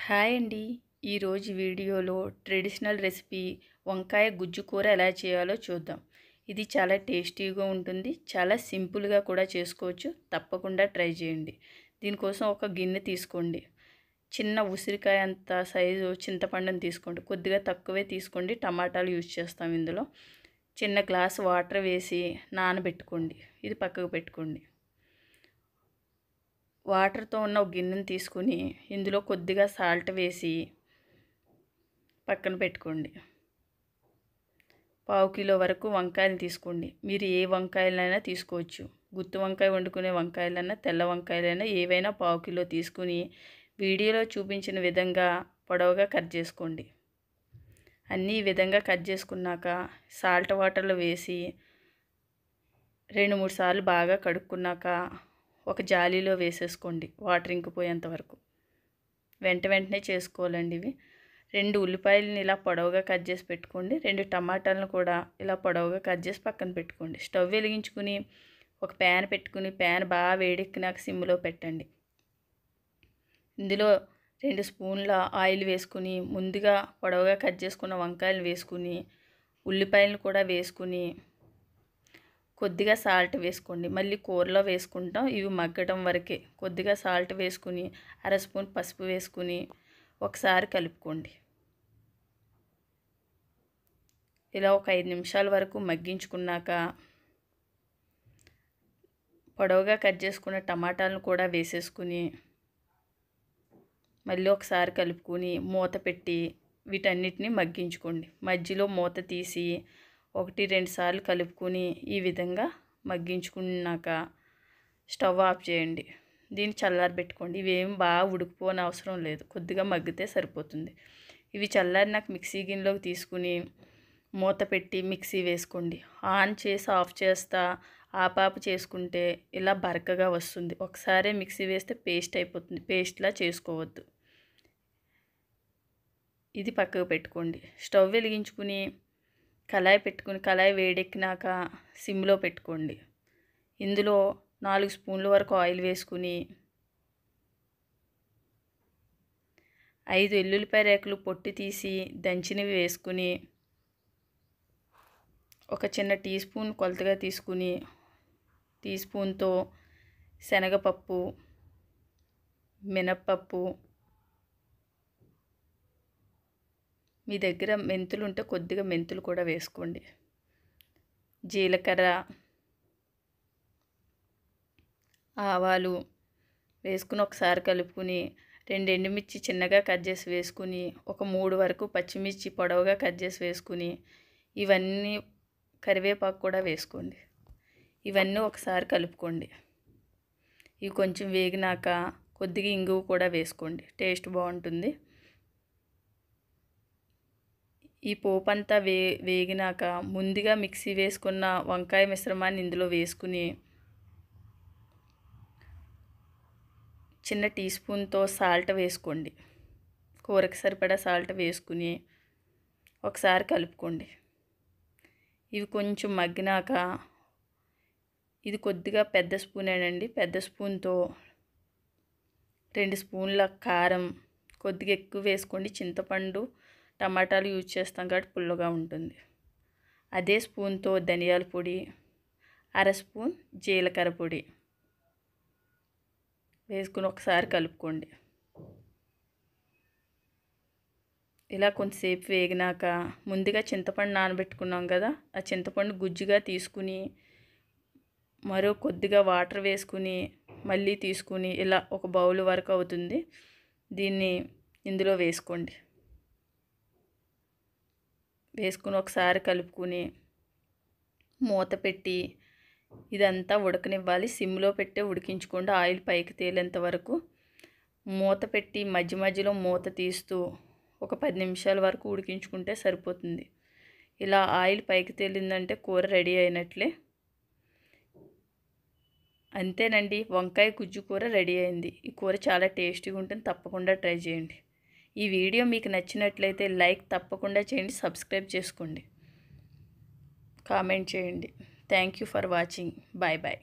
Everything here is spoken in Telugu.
హాయ్ అండి. ఈరోజు వీడియోలో ట్రెడిషనల్ రెసిపీ వంకాయ గుజ్జు కూర ఎలా చేయాలో చూద్దాం. ఇది చాలా టేస్టీగా ఉంటుంది. చాలా సింపుల్గా కూడా చేసుకోవచ్చు. తప్పకుండా ట్రై చేయండి. దీనికోసం ఒక గిన్నె తీసుకోండి. చిన్న ఉసిరికాయ అంత సైజు చింతపండుని తీసుకోండి. కొద్దిగా తక్కువే తీసుకోండి. టమాటాలు యూజ్ చేస్తాం ఇందులో. చిన్న గ్లాస్ వాటర్ వేసి నానబెట్టుకోండి. ఇది పక్కకు పెట్టుకోండి. వాటర్తో ఉన్న ఒక గిన్నెని తీసుకుని ఇందులో కొద్దిగా సాల్ట్ వేసి పక్కన పెట్టుకోండి. పావు కిలో వరకు వంకాయలు తీసుకోండి. మీరు ఏ వంకాయలైనా తీసుకోవచ్చు. గుత్తి వంకాయ వండుకునే వంకాయలైనా తెల్ల వంకాయలైనా ఏవైనా పావు కిలో తీసుకుని వీడియోలో చూపించిన విధంగా పొడవుగా కట్ చేసుకోండి. అన్నీ ఈ విధంగా కట్ చేసుకున్నాక సాల్ట్ వాటర్లో వేసి 2-3 సార్లు బాగా కడుక్కున్నాక ఒక జాలీలో వేసేసుకోండి. వాటర్ ఇంకిపోయేంత వరకు. వెంటనే చేసుకోవాలండి ఇవి. 2 ఉల్లిపాయలని ఇలా పొడవుగా కట్ చేసి పెట్టుకోండి. 2 టమాటాలను కూడా ఇలా పొడవుగా కట్ చేసి పక్కన పెట్టుకోండి. స్టవ్ వెలిగించుకుని ఒక ప్యాన్ పెట్టుకుని ప్యాన్ బాగా వేడెక్కినాక సిమ్లో పెట్టండి. ఇందులో 2 స్పూన్ల ఆయిల్ వేసుకుని ముందుగా పొడవుగా కట్ చేసుకున్న వంకాయలు వేసుకుని ఉల్లిపాయలను కూడా వేసుకుని కొద్దిగా సాల్ట్ వేసుకోండి. మళ్ళీ కూరలో వేసుకుంటాం. ఇవి మగ్గడం వరకే. కొద్దిగా సాల్ట్ వేసుకుని 1/2 స్పూన్ పసుపు వేసుకుని ఒకసారి కలుపుకోండి. ఇలా ఒక 5 నిమిషాల వరకు మగ్గించుకున్నాక పొడవుగా కట్ చేసుకున్న టమాటాలను కూడా వేసేసుకుని మళ్ళీ ఒకసారి కలుపుకొని మూత పెట్టి వీటన్నిటిని మగ్గించుకోండి. మధ్యలో మూత తీసి 1-2 సార్లు కలుపుకొని ఈ విధంగా మగ్గించుకున్నాక స్టవ్ ఆఫ్ చేయండి. దీన్ని చల్లారబెట్టుకోండి. ఇవేం బాగా ఉడికిపోని అవసరం లేదు. కొద్దిగా మగ్గితే సరిపోతుంది. ఇవి చల్లారినాక మిక్సీ గిన్నెలోకి తీసుకుని మూత పెట్టి మిక్సీ వేసుకోండి. ఆన్ చేసి ఆఫ్ చేస్తా ఆపాపు చేసుకుంటే ఇలా బరకగా వస్తుంది. ఒకసారి మిక్సీ వేస్తే పేస్ట్ అయిపోతుంది. పేస్ట్లా చేసుకోవద్దు. ఇది పక్కకు పెట్టుకోండి. స్టవ్ వెలిగించుకుని కళాయి పెట్టుకుని కళాయి వేడెక్కినాక సిమ్లో పెట్టుకోండి. ఇందులో 4 స్పూన్ల వరకు ఆయిల్ వేసుకుని 5 వెల్లుల్లిపాయ రేకులు పొట్టు తీసి దంచినవి వేసుకుని ఒక చిన్న టీ స్పూన్ కొలతగా తీసుకుని టీ స్పూన్తో శనగపప్పు, మినప్పప్పు, మీ దగ్గర మెంతులు ఉంటే కొద్దిగా మెంతులు కూడా వేసుకోండి. జీలకర్ర, ఆవాలు వేసుకుని ఒకసారి కలుపుకుని 2 ఎండుమిర్చి చిన్నగా కట్ చేసి వేసుకుని ఒక 3 వరకు పచ్చిమిర్చి పొడవుగా కట్ చేసి వేసుకుని ఇవన్నీ కరివేపాకు కూడా వేసుకోండి. ఇవన్నీ ఒకసారి కలుపుకోండి. ఇవి కొంచెం వేగినాక కొద్దిగా ఇంగువ కూడా వేసుకోండి. టేస్ట్ బాగుంటుంది. ఈ పోపు అంతా వేగినాక ముందుగా మిక్సీ వేసుకున్న వంకాయ మిశ్రమాన్ని ఇందులో వేసుకుని చిన్న టీ స్పూన్తో సాల్ట్ వేసుకోండి. కూరకి సరిపడా సాల్ట్ వేసుకుని ఒకసారి కలుపుకోండి. ఇవి కొంచెం మగ్గినాక ఇది కొద్దిగా పెద్ద స్పూనేనండి. పెద్ద స్పూన్తో 2 స్పూన్ల కారం, కొద్దిగా ఎక్కువ వేసుకోండి. చింతపండు టమాటాలు యూజ్ చేస్తాం కాబట్టి పుల్లగా ఉంటుంది. అదే స్పూన్తో ధనియాల పొడి, 1/2 స్పూన్ జీలకర్ర పొడి వేసుకుని ఒకసారి కలుపుకోండి. ఇలా కొంతసేపు వేగినాక ముందుగా చింతపండు నానబెట్టుకున్నాం కదా, ఆ చింతపండు గుజ్జుగా తీసుకుని మరో కొద్దిగా వాటర్ వేసుకుని మళ్ళీ తీసుకుని ఇలా ఒక బౌల్ వరకు అవుతుంది. దీన్ని ఇందులో వేసుకోండి. వేసుకుని ఒకసారి కలుపుకుని మూత పెట్టి ఇదంతా ఉడకనివ్వాలి. సిమ్లో పెట్టి ఉడికించుకోండి. ఆయిల్ పైకి తేలేంత వరకు మూత పెట్టి మధ్య మధ్యలో మూత తీస్తూ ఒక 10 నిమిషాల వరకు ఉడికించుకుంటే సరిపోతుంది. ఇలా ఆయిల్ పైకి తేలిందంటే కూర రెడీ అయినట్లే. అంతేనండి, వంకాయ గుజ్జు కూర రెడీ అయింది. ఈ కూర చాలా టేస్టీగా ఉంటుంది. తప్పకుండా ట్రై చేయండి. ఈ వీడియో మీకు నచ్చినట్లయితే లైక్ తప్పకుండా చేయండి. సబ్స్క్రైబ్ చేసుకోండి. కామెంట్ చేయండి. Thank you for watching. Bye bye.